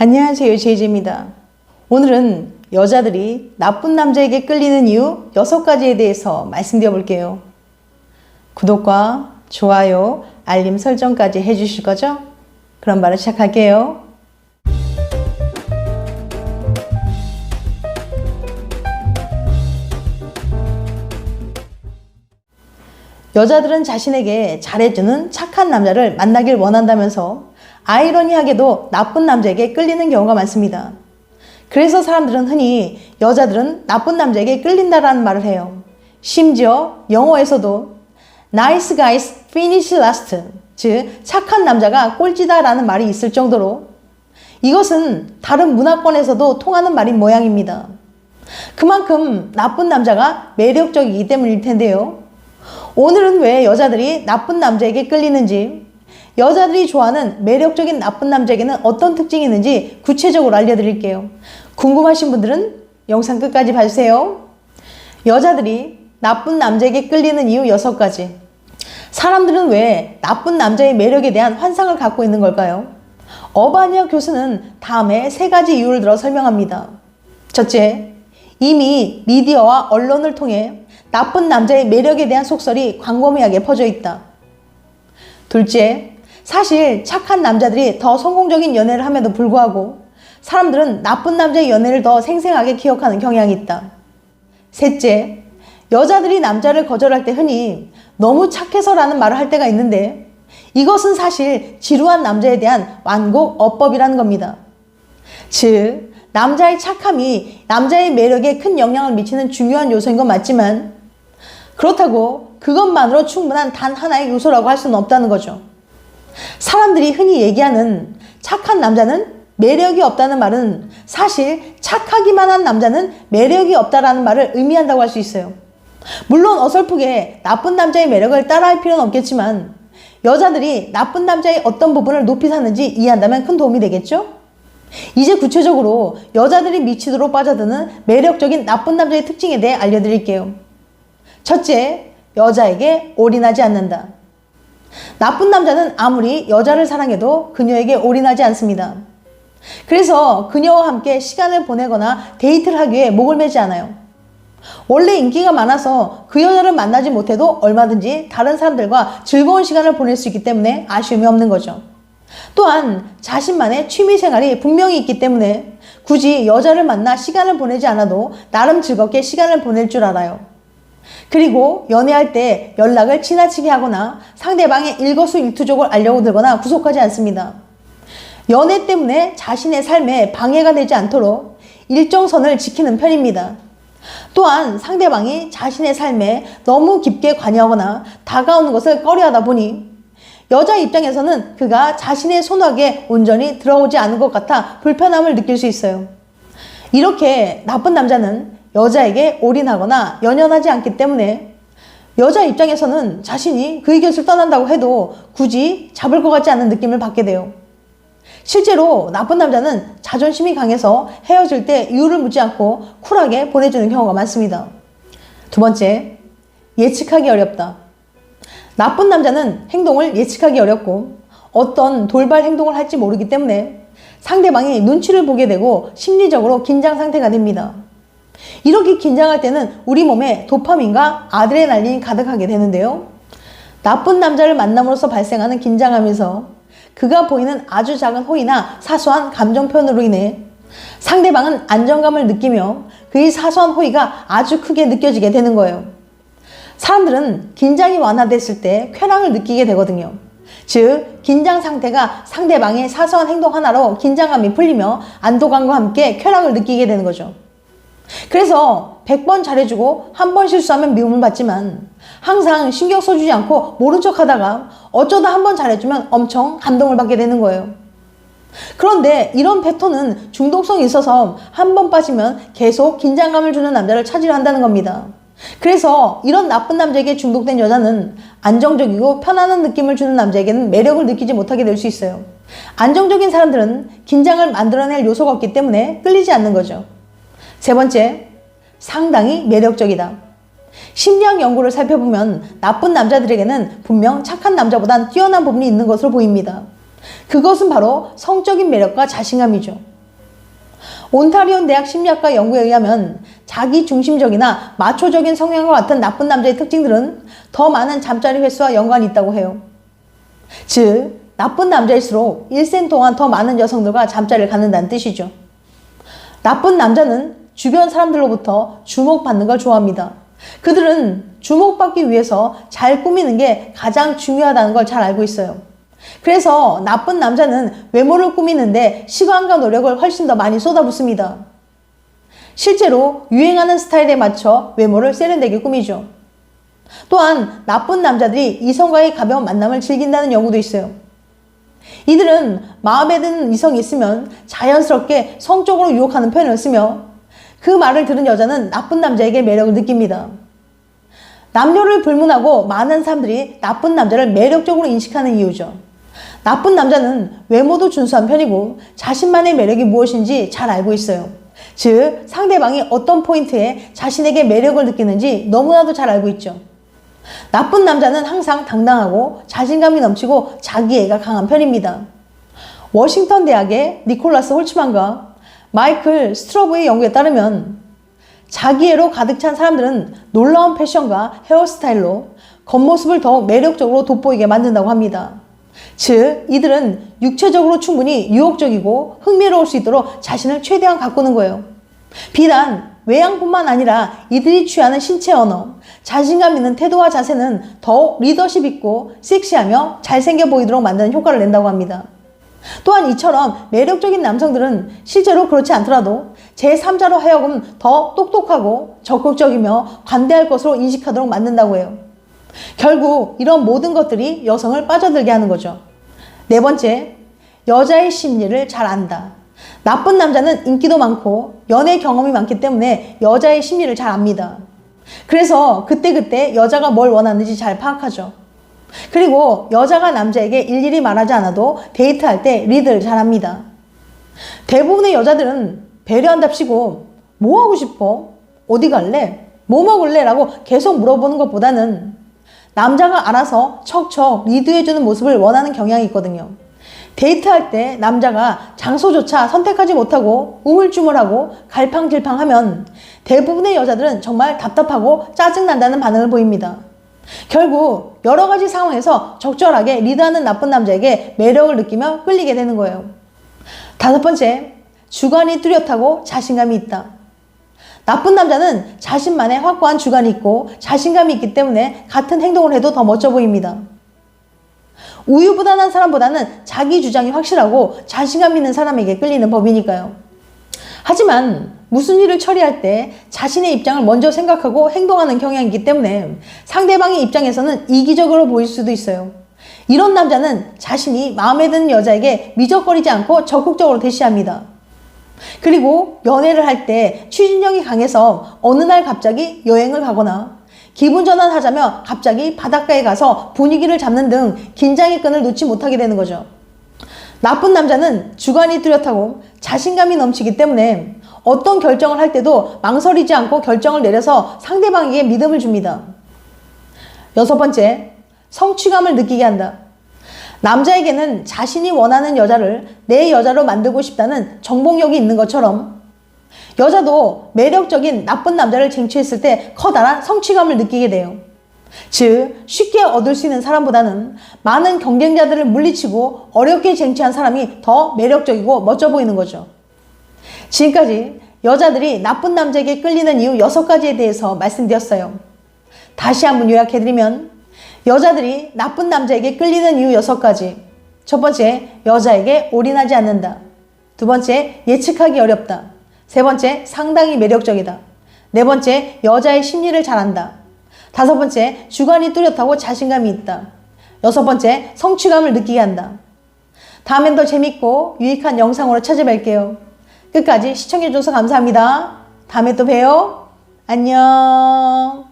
안녕하세요, 제이제입니다. 오늘은 여자들이 나쁜 남자에게 끌리는 이유 6가지에 대해서 말씀드려 볼게요. 구독과 좋아요, 알림 설정까지 해주실 거죠? 그럼 바로 시작할게요. 여자들은 자신에게 잘해주는 착한 남자를 만나길 원한다면서 아이러니하게도 나쁜 남자에게 끌리는 경우가 많습니다. 그래서 사람들은 흔히 여자들은 나쁜 남자에게 끌린다라는 말을 해요. 심지어 영어에서도 nice guys finish last, 즉 착한 남자가 꼴찌다라는 말이 있을 정도로 이것은 다른 문화권에서도 통하는 말인 모양입니다. 그만큼 나쁜 남자가 매력적이기 때문일 텐데요. 오늘은 왜 여자들이 나쁜 남자에게 끌리는지, 여자들이 좋아하는 매력적인 나쁜 남자에게는 어떤 특징이 있는지 구체적으로 알려드릴게요. 궁금하신 분들은 영상 끝까지 봐주세요. 여자들이 나쁜 남자에게 끌리는 이유 6가지. 사람들은 왜 나쁜 남자의 매력에 대한 환상을 갖고 있는 걸까요? 어바니아 교수는 다음에 3가지 이유를 들어 설명합니다. 첫째, 이미 미디어와 언론을 통해 나쁜 남자의 매력에 대한 속설이 광범위하게 퍼져 있다. 둘째, 사실 착한 남자들이 더 성공적인 연애를 함에도 불구하고 사람들은 나쁜 남자의 연애를 더 생생하게 기억하는 경향이 있다. 셋째, 여자들이 남자를 거절할 때 흔히 너무 착해서라는 말을 할 때가 있는데 이것은 사실 지루한 남자에 대한 완곡 어법이라는 겁니다. 즉, 남자의 착함이 남자의 매력에 큰 영향을 미치는 중요한 요소인 건 맞지만 그렇다고 그것만으로 충분한 단 하나의 요소라고 할 수는 없다는 거죠. 사람들이 흔히 얘기하는 착한 남자는 매력이 없다는 말은 사실 착하기만 한 남자는 매력이 없다라는 말을 의미한다고 할 수 있어요. 물론 어설프게 나쁜 남자의 매력을 따라할 필요는 없겠지만 여자들이 나쁜 남자의 어떤 부분을 높이 사는지 이해한다면 큰 도움이 되겠죠? 이제 구체적으로 여자들이 미치도록 빠져드는 매력적인 나쁜 남자의 특징에 대해 알려드릴게요. 첫째, 여자에게 올인하지 않는다. 나쁜 남자는 아무리 여자를 사랑해도 그녀에게 올인하지 않습니다. 그래서 그녀와 함께 시간을 보내거나 데이트를 하기 위해 목을 매지 않아요. 원래 인기가 많아서 그 여자를 만나지 못해도 얼마든지 다른 사람들과 즐거운 시간을 보낼 수 있기 때문에 아쉬움이 없는 거죠. 또한 자신만의 취미생활이 분명히 있기 때문에 굳이 여자를 만나 시간을 보내지 않아도 나름 즐겁게 시간을 보낼 줄 알아요. 그리고 연애할 때 연락을 지나치게 하거나 상대방의 일거수일투족을 알려고 들거나 구속하지 않습니다. 연애 때문에 자신의 삶에 방해가 되지 않도록 일정 선을 지키는 편입니다. 또한 상대방이 자신의 삶에 너무 깊게 관여하거나 다가오는 것을 꺼려하다 보니 여자 입장에서는 그가 자신의 손아귀에 온전히 들어오지 않은 것 같아 불편함을 느낄 수 있어요. 이렇게 나쁜 남자는 여자에게 올인하거나 연연하지 않기 때문에 여자 입장에서는 자신이 그의 곁을 떠난다고 해도 굳이 잡을 것 같지 않은 느낌을 받게 돼요. 실제로 나쁜 남자는 자존심이 강해서 헤어질 때 이유를 묻지 않고 쿨하게 보내주는 경우가 많습니다. 두 번째, 예측하기 어렵다. 나쁜 남자는 행동을 예측하기 어렵고 어떤 돌발 행동을 할지 모르기 때문에 상대방이 눈치를 보게 되고 심리적으로 긴장 상태가 됩니다. 이렇게 긴장할 때는 우리 몸에 도파민과 아드레날린이 가득하게 되는데요. 나쁜 남자를 만남으로써 발생하는 긴장하면서 그가 보이는 아주 작은 호의나 사소한 감정 표현으로 인해 상대방은 안정감을 느끼며 그의 사소한 호의가 아주 크게 느껴지게 되는 거예요. 사람들은 긴장이 완화됐을 때 쾌락을 느끼게 되거든요. 즉, 긴장 상태가 상대방의 사소한 행동 하나로 긴장감이 풀리며 안도감과 함께 쾌락을 느끼게 되는 거죠. 그래서 100번 잘해주고 한 번 실수하면 미움을 받지만 항상 신경 써주지 않고 모른 척 하다가 어쩌다 한 번 잘해주면 엄청 감동을 받게 되는 거예요. 그런데 이런 패턴은 중독성이 있어서 한 번 빠지면 계속 긴장감을 주는 남자를 찾으려 한다는 겁니다. 그래서 이런 나쁜 남자에게 중독된 여자는 안정적이고 편안한 느낌을 주는 남자에게는 매력을 느끼지 못하게 될 수 있어요. 안정적인 사람들은 긴장을 만들어낼 요소가 없기 때문에 끌리지 않는 거죠. 세 번째, 상당히 매력적이다. 심리학 연구를 살펴보면 나쁜 남자들에게는 분명 착한 남자보단 뛰어난 부분이 있는 것으로 보입니다. 그것은 바로 성적인 매력과 자신감이죠. 온타리온 대학 심리학과 연구에 의하면 자기 중심적이나 마초적인 성향과 같은 나쁜 남자의 특징들은 더 많은 잠자리 횟수와 연관이 있다고 해요. 즉, 나쁜 남자일수록 일생 동안 더 많은 여성들과 잠자리를 갖는다는 뜻이죠. 나쁜 남자는 주변 사람들로부터 주목받는 걸 좋아합니다. 그들은 주목받기 위해서 잘 꾸미는 게 가장 중요하다는 걸 잘 알고 있어요. 그래서 나쁜 남자는 외모를 꾸미는데 시간과 노력을 훨씬 더 많이 쏟아붓습니다. 실제로 유행하는 스타일에 맞춰 외모를 세련되게 꾸미죠. 또한 나쁜 남자들이 이성과의 가벼운 만남을 즐긴다는 연구도 있어요. 이들은 마음에 드는 이성이 있으면 자연스럽게 성적으로 유혹하는 표현을 쓰며 그 말을 들은 여자는 나쁜 남자에게 매력을 느낍니다. 남녀를 불문하고 많은 사람들이 나쁜 남자를 매력적으로 인식하는 이유죠. 나쁜 남자는 외모도 준수한 편이고 자신만의 매력이 무엇인지 잘 알고 있어요. 즉, 상대방이 어떤 포인트에 자신에게 매력을 느끼는지 너무나도 잘 알고 있죠. 나쁜 남자는 항상 당당하고 자신감이 넘치고 자기애가 강한 편입니다. 워싱턴 대학의 니콜라스 홀츠만과 마이클 스트로브의 연구에 따르면 자기애로 가득 찬 사람들은 놀라운 패션과 헤어스타일로 겉모습을 더욱 매력적으로 돋보이게 만든다고 합니다. 즉, 이들은 육체적으로 충분히 유혹적이고 흥미로울 수 있도록 자신을 최대한 가꾸는 거예요. 비단 외양뿐만 아니라 이들이 취하는 신체 언어, 자신감 있는 태도와 자세는 더욱 리더십 있고 섹시하며 잘생겨 보이도록 만드는 효과를 낸다고 합니다. 또한 이처럼 매력적인 남성들은 실제로 그렇지 않더라도 제3자로 하여금 더 똑똑하고 적극적이며 관대할 것으로 인식하도록 만든다고 해요. 결국 이런 모든 것들이 여성을 빠져들게 하는 거죠. 네 번째, 여자의 심리를 잘 안다. 나쁜 남자는 인기도 많고 연애 경험이 많기 때문에 여자의 심리를 잘 압니다. 그래서 그때그때 여자가 뭘 원하는지 잘 파악하죠. 그리고 여자가 남자에게 일일이 말하지 않아도 데이트할 때 리드를 잘 합니다. 대부분의 여자들은 배려한답시고 뭐 하고 싶어? 어디 갈래? 뭐 먹을래? 라고 계속 물어보는 것보다는 남자가 알아서 척척 리드해주는 모습을 원하는 경향이 있거든요. 데이트할 때 남자가 장소조차 선택하지 못하고 우물쭈물하고 갈팡질팡하면 대부분의 여자들은 정말 답답하고 짜증난다는 반응을 보입니다. 결국 여러 가지 상황에서 적절하게 리드하는 나쁜 남자에게 매력을 느끼며 끌리게 되는 거예요. 다섯 번째, 주관이 뚜렷하고 자신감이 있다. 나쁜 남자는 자신만의 확고한 주관이 있고 자신감이 있기 때문에 같은 행동을 해도 더 멋져 보입니다. 우유부단한 사람보다는 자기 주장이 확실하고 자신감 있는 사람에게 끌리는 법이니까요. 하지만 무슨 일을 처리할 때 자신의 입장을 먼저 생각하고 행동하는 경향이기 때문에 상대방의 입장에서는 이기적으로 보일 수도 있어요. 이런 남자는 자신이 마음에 드는 여자에게 미적거리지 않고 적극적으로 대시합니다. 그리고 연애를 할 때 추진력이 강해서 어느 날 갑자기 여행을 가거나 기분 전환하자며 갑자기 바닷가에 가서 분위기를 잡는 등 긴장의 끈을 놓지 못하게 되는 거죠. 나쁜 남자는 주관이 뚜렷하고 자신감이 넘치기 때문에 어떤 결정을 할 때도 망설이지 않고 결정을 내려서 상대방에게 믿음을 줍니다. 여섯 번째, 성취감을 느끼게 한다. 남자에게는 자신이 원하는 여자를 내 여자로 만들고 싶다는 정복력이 있는 것처럼 여자도 매력적인 나쁜 남자를 쟁취했을 때 커다란 성취감을 느끼게 돼요. 즉, 쉽게 얻을 수 있는 사람보다는 많은 경쟁자들을 물리치고 어렵게 쟁취한 사람이 더 매력적이고 멋져 보이는 거죠. 지금까지 여자들이 나쁜 남자에게 끌리는 이유 6가지에 대해서 말씀드렸어요. 다시 한번 요약해드리면 여자들이 나쁜 남자에게 끌리는 이유 6가지. 첫 번째, 여자에게 올인하지 않는다. 두 번째, 예측하기 어렵다. 세 번째, 상당히 매력적이다. 네 번째, 여자의 심리를 잘 안다. 다섯 번째, 주관이 뚜렷하고 자신감이 있다. 여섯 번째, 성취감을 느끼게 한다. 다음엔 더 재밌고 유익한 영상으로 찾아뵐게요. 끝까지 시청해주셔서 감사합니다. 다음에 또 봬요. 안녕.